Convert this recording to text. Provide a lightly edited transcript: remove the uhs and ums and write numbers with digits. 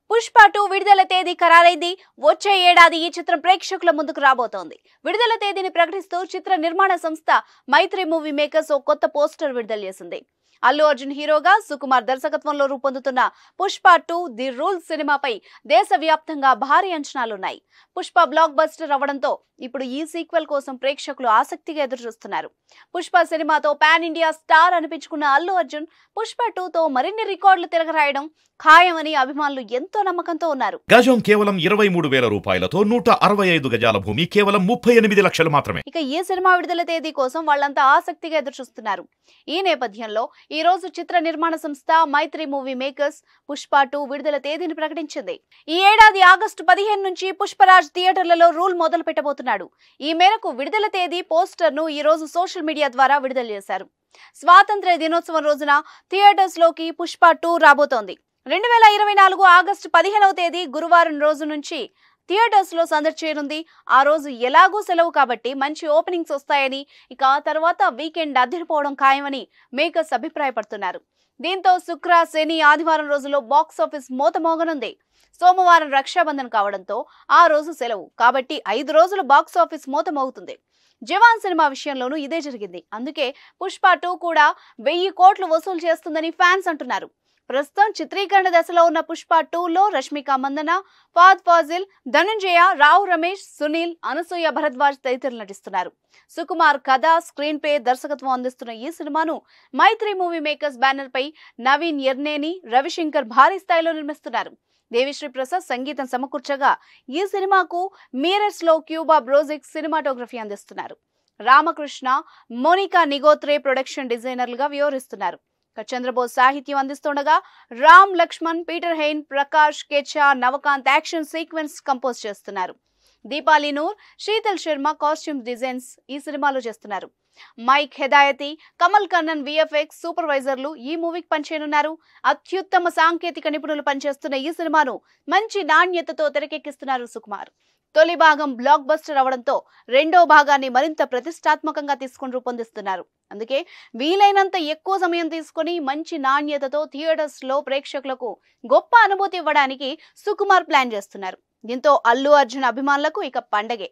పుష్ప 2 విడుదల తేదీ ఖరారైంది. వచ్చే ఏడాది ఈ చిత్రం ప్రేక్షకుల ముందుకు రాబోతోంది. విడుదల తేదీని ప్రకటిస్తూ చిత్ర నిర్మాణ సంస్థ మైత్రి మూవీ మేకర్స్ ఓ కొత్త పోస్టర్ విడుదల చేసింది. అల్లు అర్జున్ హీరోగా సుకుమార్ దర్శకత్వంలో రూపొందుతున్న పుష్ప 2 ది రూల్ సినిమాపై దేశవ్యాప్తంగా భారీ అంచనాలున్నాయి. పుష్ప బ్లాక్ బస్టర్ అవ్వడంతో ఇప్పుడు ఈ సీక్వెల్ కోసం ప్రేక్షకులు ఆసక్తిగా ఎదురుచూస్తున్నారు. పుష్ప సినిమాతో పాన్ ఇండియా స్టార్ అనిపించుకున్న అల్లు అర్జున్ పుష్ప 2తో మరిన్ని రికార్డులు తిరగరాయడం ఖాయమని అభిమానులు ఎంతో నమ్మకంతో ఉన్నారు. గజం కేవలం 23,000 రూపాయలతో 165 గజాల భూమి కేవలం 38 లక్షలు మాత్రమే. ఇక ఈ సినిమా విడుదల తేదీ కోసం వాళ్ళంతా ఆసక్తిగా ఎదురుచూస్తున్నారు. ఈ నేపథ్యంలో ఈ రోజు చిత్ర నిర్మాణ సంస్థ మైత్రి మూవీ మేకర్స్ పుష్ప 2 విడుదల తేదీని ప్రకటించింది. ఈ ఏడాది ఆగస్టు 15 నుంచి పుష్పరాజ్ థియేటర్లలో రూల్ మొదలు పెట్టబోతున్నాడు. ఈ మేరకు విడుదల తేదీ పోస్టర్ ను ఈ రోజు సోషల్ మీడియా ద్వారా విడుదల చేశారు. స్వాతంత్ర్య దినోత్సవం రోజున థియేటర్స్ లోకి పుష్ప 2 రాబోతోంది. 2024 ఆగస్టు 15వ తేదీ గురువారం రోజు నుంచి థియేటర్స్ లో సందడి చేయనుంది. ఆ రోజు ఎలాగూ సెలవు కాబట్టి మంచి ఓపెనింగ్స్ వస్తాయని, ఇక ఆ తర్వాత వీకెండ్ అదిరిపోవడం ఖాయమని మేకర్స్ అభిప్రాయపడుతున్నారు. దీంతో శుక్ర, శని, ఆదివారం రోజుల్లో బాక్స్ ఆఫీస్ మోత మోగనుంది. సోమవారం రక్షాబంధన్ కావడంతో ఆ రోజు సెలవు కాబట్టి 5 రోజులు బాక్స్ ఆఫీస్ మోత మోగుతుంది. జవాన్ సినిమా విషయంలోనూ ఇదే జరిగింది. అందుకే పుష్ప 2 కూడా 1000 కోట్లు వసూలు చేస్తుందని ఫ్యాన్స్ అంటున్నారు. ప్రస్తుతం చిత్రీకరణ దశలో ఉన్న పుష్ప 2లో రష్మిక మందన, ఫాద్ ఫాజిల్, ధనుంజయ, రావు రమేష్, సునీల్, అనసూయ భరద్వాజ్ తదితరులు నటిస్తున్నారు. సుకుమార్ కథ, స్క్రీన్ ప్లే, దర్శకత్వం అందిస్తున్న ఈ సినిమాను మైత్రి మూవీ మేకర్స్ బ్యానర్ పై నవీన్ ఎర్నేని, రవిశంకర్ భారీ స్థాయిలో నిర్మిస్తున్నారు. దేవిశ్రీ ప్రసాద్ సంగీతం సమకూర్చగా ఈ సినిమాకు మీరట్స్ లో క్యూబా బ్రోజిక్ సినిమాటోగ్రఫీ అందిస్తున్నారు. రామకృష్ణ, మోనికా నిగోత్రే ప్రొడక్షన్ డిజైనర్లుగా వ్యవహరిస్తున్నారు. చంద్రబోస్ సాహిత్యం అందిస్తుండగా Ram Laxman, Peter Hein, Prakash Kecha, Navakanth action sequence compose చేస్తున్నారు. దీపాలి నూర్, శీతల్ శర్మ కాస్ట్యూమ్ డిజైన్స్ ఈ సినిమాలో చేస్తున్నారు. Mike Hedayati, Kamal Kannan VFX సూపర్వైజర్లు ఈ మూవీకి పనిచేయనున్నారు. అత్యుత్తమ సాంకేతిక నిపుణులు పనిచేస్తున్న ఈ సినిమాను మంచి నాణ్యతతో తెరకెక్కిస్తున్నారు సుకుమార్. తొలి భాగం బ్లాక్ బస్టర్ అవడంతో రెండో భాగాన్ని మరింత ప్రతిష్టాత్మకంగా తీసుకుని రూపొందిస్తున్నారు. అందుకే వీలైనంత ఎక్కువ సమయం తీసుకుని మంచి నాణ్యతతో థియేటర్స్ లో ప్రేక్షకులకు గొప్ప అనుభూతి ఇవ్వడానికి సుకుమార్ ప్లాన్ చేస్తున్నారు. దీంతో అల్లు అర్జున్ అభిమానులకు ఇక పండగే.